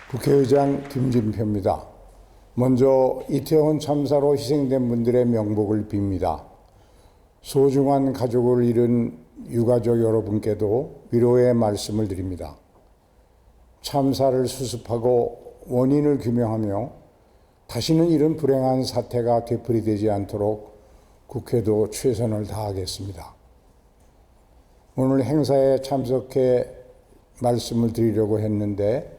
국회의장 김진표입니다. 먼저 이태원 참사로 희생된 분들의 명복을 빕니다. 소중한 가족을 잃은 유가족 여러분께도 위로의 말씀을 드립니다. 참사를 수습하고 원인을 규명하며 다시는 이런 불행한 사태가 되풀이되지 않도록 국회도 최선을 다하겠습니다. 오늘 행사에 참석해 말씀을 드리려고 했는데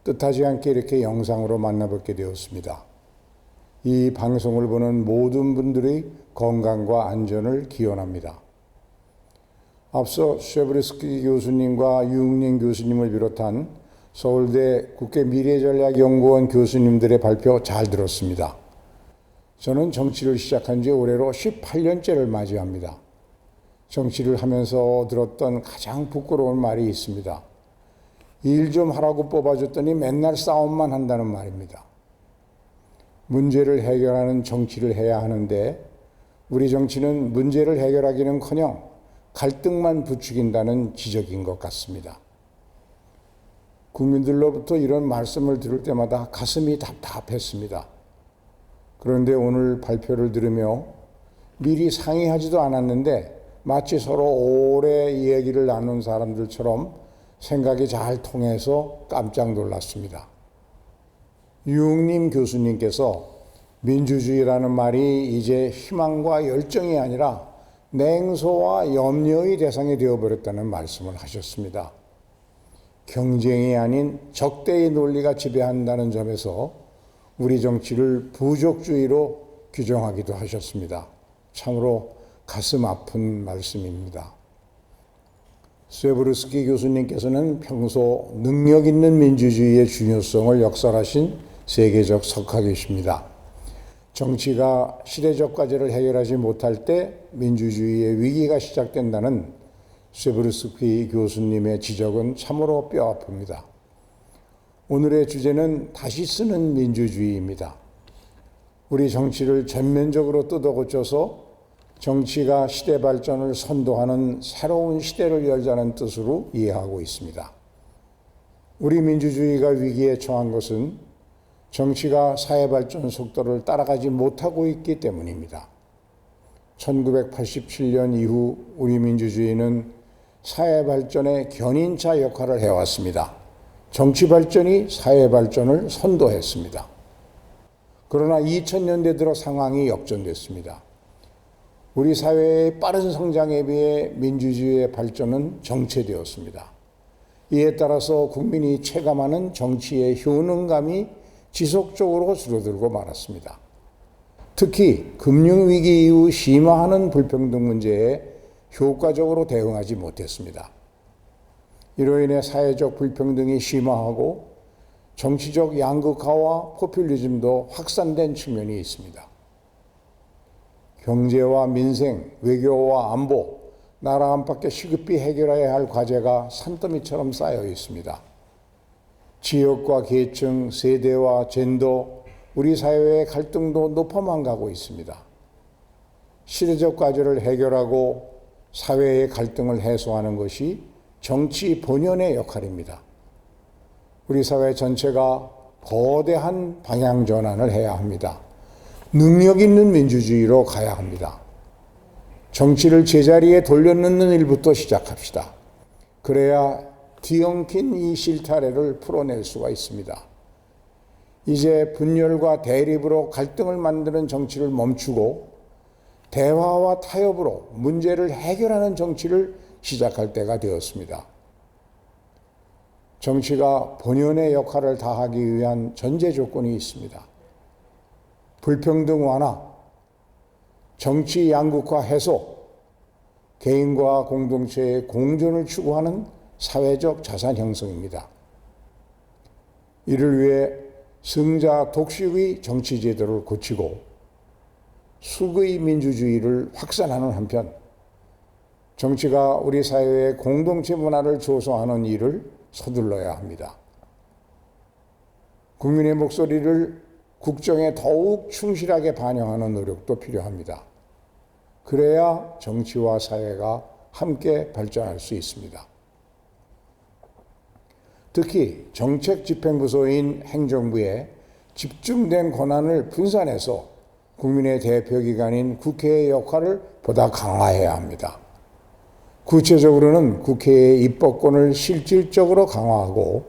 뜻하지 않게 이렇게 영상으로 만나뵙게 되었습니다. 이 방송을 보는 모든 분들의 건강과 안전을 기원합니다. 앞서 쉐브르스키 교수님과 유흥림 교수님을 비롯한 서울대 국회 미래전략연구원 교수님들의 발표 잘 들었습니다. 저는 정치를 시작한 지 올해로 18년째를 맞이합니다. 정치를 하면서 들었던 가장 부끄러운 말이 있습니다. 일 좀 하라고 뽑아줬더니 맨날 싸움만 한다는 말입니다. 문제를 해결하는 정치를 해야 하는데 우리 정치는 문제를 해결하기는커녕 갈등만 부추긴다는 지적인 것 같습니다. 국민들로부터 이런 말씀을 들을 때마다 가슴이 답답했습니다. 그런데 오늘 발표를 들으며 미리 상의하지도 않았는데 마치 서로 오래 이야기를 나눈 사람들처럼 생각이 잘 통해서 깜짝 놀랐습니다. 유흥림 교수님께서 민주주의라는 말이 이제 희망과 열정이 아니라 냉소와 염려의 대상이 되어버렸다는 말씀을 하셨습니다. 경쟁이 아닌 적대의 논리가 지배한다는 점에서 우리 정치를 부족주의로 규정하기도 하셨습니다. 참으로 가슴 아픈 말씀입니다. 쉐브르스키 교수님께서는 평소 능력 있는 민주주의의 중요성을 역설하신 세계적 석학이십니다. 정치가 시대적 과제를 해결하지 못할 때 민주주의의 위기가 시작된다는 쉐브르스키 교수님의 지적은 참으로 뼈아픕니다. 오늘의 주제는 다시 쓰는 민주주의입니다. 우리 정치를 전면적으로 뜯어고쳐서 정치가 시대 발전을 선도하는 새로운 시대를 열자는 뜻으로 이해하고 있습니다. 우리 민주주의가 위기에 처한 것은 정치가 사회 발전 속도를 따라가지 못하고 있기 때문입니다. 1987년 이후 우리 민주주의는 사회 발전의 견인차 역할을 해왔습니다. 정치 발전이 사회 발전을 선도했습니다. 그러나 2000년대 들어 상황이 역전됐습니다. 우리 사회의 빠른 성장에 비해 민주주의의 발전은 정체되었습니다. 이에 따라서 국민이 체감하는 정치의 효능감이 지속적으로 줄어들고 말았습니다. 특히 금융위기 이후 심화하는 불평등 문제에 효과적으로 대응하지 못했습니다. 이로 인해 사회적 불평등이 심화하고 정치적 양극화와 포퓰리즘도 확산된 측면이 있습니다. 경제와 민생, 외교와 안보, 나라 안팎에 시급히 해결해야 할 과제가 산더미처럼 쌓여 있습니다. 지역과 계층, 세대와 젠더, 우리 사회의 갈등도 높아만 가고 있습니다. 시대적 과제를 해결하고 사회의 갈등을 해소하는 것이 정치 본연의 역할입니다. 우리 사회 전체가 거대한 방향 전환을 해야 합니다. 능력 있는 민주주의로 가야 합니다. 정치를 제자리에 돌려놓는 일부터 시작합시다. 그래야 뒤엉킨 이 실타래를 풀어낼 수가 있습니다. 이제 분열과 대립으로 갈등을 만드는 정치를 멈추고 대화와 타협으로 문제를 해결하는 정치를 시작할 때가 되었습니다. 정치가 본연의 역할을 다하기 위한 전제 조건이 있습니다. 불평등 완화, 정치 양극화 해소, 개인과 공동체의 공존을 추구하는 사회적 자산 형성입니다. 이를 위해 승자 독식의 정치 제도를 고치고 수의 민주주의를 확산하는 한편 정치가 우리 사회의 공동체 문화를 조성하는 일을 서둘러야 합니다. 국민의 목소리를 국정에 더욱 충실하게 반영하는 노력도 필요합니다. 그래야 정치와 사회가 함께 발전할 수 있습니다. 특히 정책 집행부서인 행정부에 집중된 권한을 분산해서 국민의 대표기관인 국회의 역할을 보다 강화해야 합니다. 구체적으로는 국회의 입법권을 실질적으로 강화하고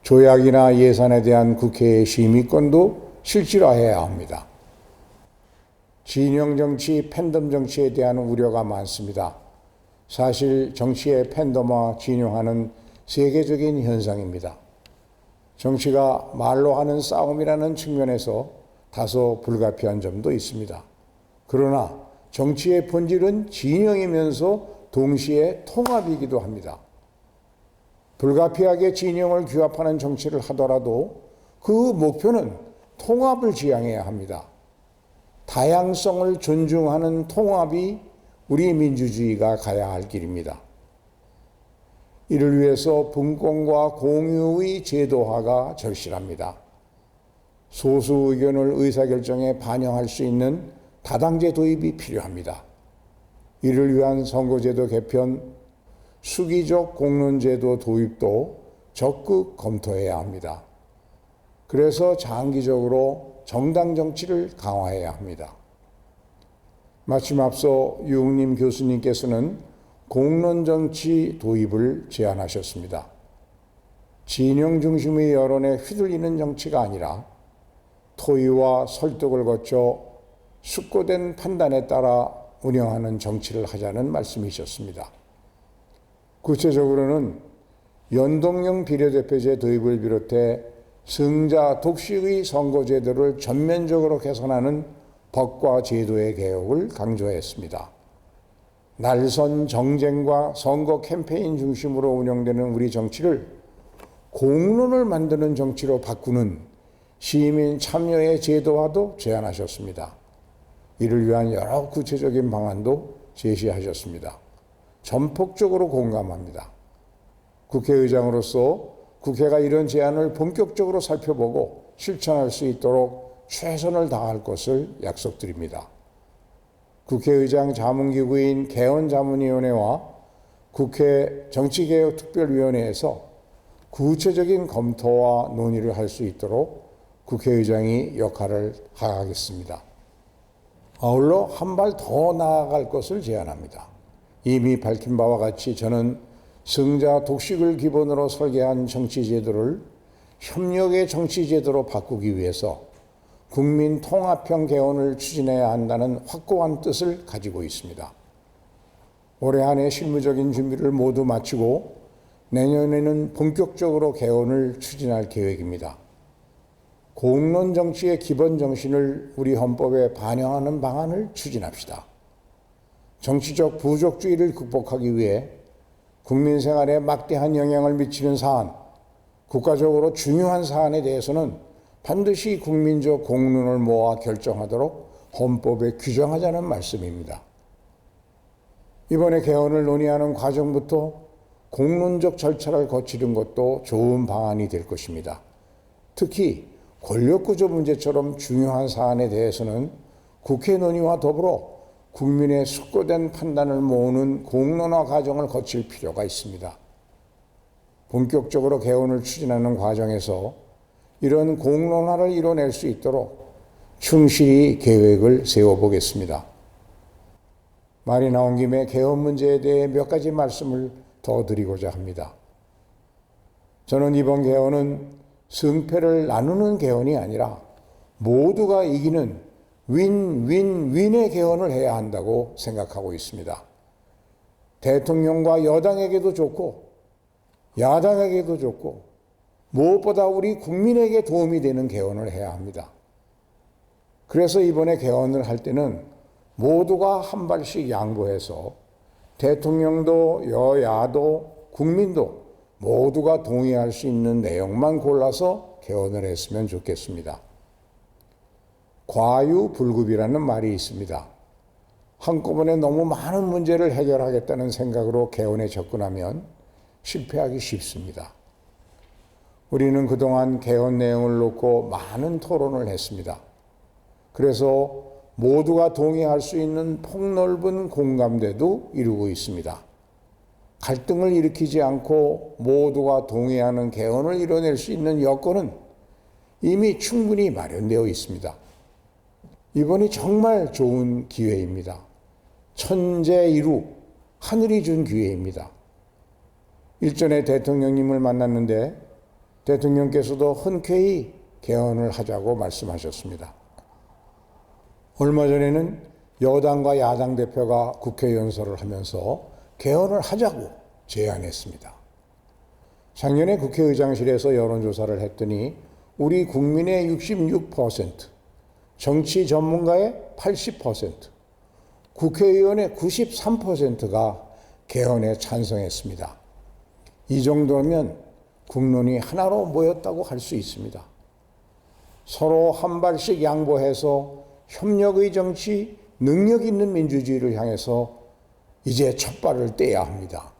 조약이나 예산에 대한 국회의 심의권도 실질화해야 합니다. 진영 정치, 팬덤 정치에 대한 우려가 많습니다. 사실 정치의 팬덤화, 진영화는 세계적인 현상입니다. 정치가 말로 하는 싸움이라는 측면에서 다소 불가피한 점도 있습니다. 그러나 정치의 본질은 진영이면서 동시에 통합이기도 합니다. 불가피하게 진영을 규합하는 정치를 하더라도 그 목표는 통합을 지향해야 합니다. 다양성을 존중하는 통합이 우리 민주주의가 가야 할 길입니다. 이를 위해서 분권과 공유의 제도화가 절실합니다. 소수 의견을 의사결정에 반영할 수 있는 다당제 도입이 필요합니다. 이를 위한 선거제도 개편, 수기적 공론제도 도입도 적극 검토해야 합니다. 그래서 장기적으로 정당 정치를 강화해야 합니다. 마침 앞서 유흥림 교수님께서는 공론정치 도입을 제안하셨습니다. 진영 중심의 여론에 휘둘리는 정치가 아니라 토의와 설득을 거쳐 숙고된 판단에 따라 운영하는 정치를 하자는 말씀이셨습니다. 구체적으로는 연동형 비례대표제 도입을 비롯해 승자 독식의 선거제도를 전면적으로 개선하는 법과 제도의 개혁을 강조했습니다. 날선 정쟁과 선거 캠페인 중심으로 운영되는 우리 정치를 공론을 만드는 정치로 바꾸는 시민 참여의 제도화도 제안하셨습니다. 이를 위한 여러 구체적인 방안도 제시하셨습니다. 전폭적으로 공감합니다. 국회의장으로서 국회가 이런 제안을 본격적으로 살펴보고 실천할 수 있도록 최선을 다할 것을 약속드립니다. 국회의장 자문기구인 개헌자문위원회와 국회 정치개혁특별위원회에서 구체적인 검토와 논의를 할 수 있도록 국회의장이 역할을 하겠습니다. 아울러 한 발 더 나아갈 것을 제안합니다. 이미 밝힌 바와 같이 저는 승자 독식을 기본으로 설계한 정치제도를 협력의 정치제도로 바꾸기 위해서 국민 통합형 개헌을 추진해야 한다는 확고한 뜻을 가지고 있습니다. 올해 안에 실무적인 준비를 모두 마치고 내년에는 본격적으로 개헌을 추진할 계획입니다. 공론 정치의 기본 정신을 우리 헌법에 반영하는 방안을 추진합시다. 정치적 부족주의를 극복하기 위해 국민 생활에 막대한 영향을 미치는 사안, 국가적으로 중요한 사안에 대해서는 반드시 국민적 공론을 모아 결정하도록 헌법에 규정하자는 말씀입니다. 이번에 개헌을 논의하는 과정부터 공론적 절차를 거치는 것도 좋은 방안이 될 것입니다. 특히 권력구조 문제처럼 중요한 사안에 대해서는 국회 논의와 더불어 국민의 숙고된 판단을 모으는 공론화 과정을 거칠 필요가 있습니다. 본격적으로 개헌을 추진하는 과정에서 이런 공론화를 이뤄낼 수 있도록 충실히 계획을 세워보겠습니다. 말이 나온 김에 개헌 문제에 대해 몇 가지 말씀을 더 드리고자 합니다. 저는 이번 개헌은 승패를 나누는 개헌이 아니라 모두가 이기는 윈윈윈의 개헌을 해야 한다고 생각하고 있습니다. 대통령과 여당에게도 좋고 야당에게도 좋고 무엇보다 우리 국민에게 도움이 되는 개헌을 해야 합니다. 그래서 이번에 개헌을 할 때는 모두가 한 발씩 양보해서 대통령도 여야도 국민도 모두가 동의할 수 있는 내용만 골라서 개헌을 했으면 좋겠습니다. 과유불급이라는 말이 있습니다. 한꺼번에 너무 많은 문제를 해결하겠다는 생각으로 개헌에 접근하면 실패하기 쉽습니다. 우리는 그동안 개헌 내용을 놓고 많은 토론을 했습니다. 그래서 모두가 동의할 수 있는 폭넓은 공감대도 이루고 있습니다. 갈등을 일으키지 않고 모두가 동의하는 개헌을 이뤄낼 수 있는 여건은 이미 충분히 마련되어 있습니다. 이번이 정말 좋은 기회입니다. 천재이루, 하늘이 준 기회입니다. 일전에 대통령님을 만났는데 대통령께서도 흔쾌히 개헌을 하자고 말씀하셨습니다. 얼마 전에는 여당과 야당 대표가 국회 연설을 하면서 개헌을 하자고 제안했습니다. 작년에 국회의장실에서 여론조사를 했더니 우리 국민의 66%, 정치 전문가의 80%, 국회의원의 93%가 개헌에 찬성했습니다. 이 정도면 국론이 하나로 모였다고 할 수 있습니다. 서로 한 발씩 양보해서 협력의 정치, 능력 있는 민주주의를 향해서 이제 첫 발을 떼야 합니다.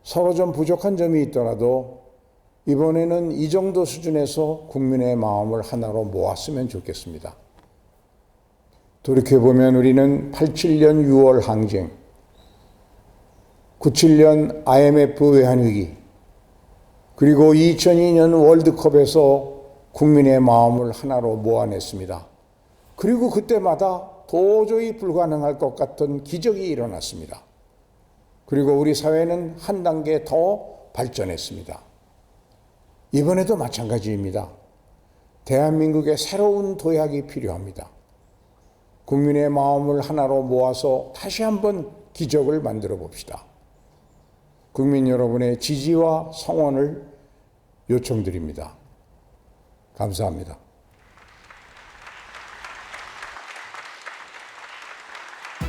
서로 좀 부족한 점이 있더라도 이번에는 이 정도 수준에서 국민의 마음을 하나로 모았으면 좋겠습니다. 돌이켜보면 우리는 87년 6월 항쟁, 97년 IMF 외환위기, 그리고 2002년 월드컵에서 국민의 마음을 하나로 모아냈습니다. 그리고 그때마다 도저히 불가능할 것 같은 기적이 일어났습니다. 그리고 우리 사회는 한 단계 더 발전했습니다. 이번에도 마찬가지입니다. 대한민국의 새로운 도약이 필요합니다. 국민의 마음을 하나로 모아서 다시 한번 기적을 만들어 봅시다. 국민 여러분의 지지와 성원을 요청드립니다. 감사합니다.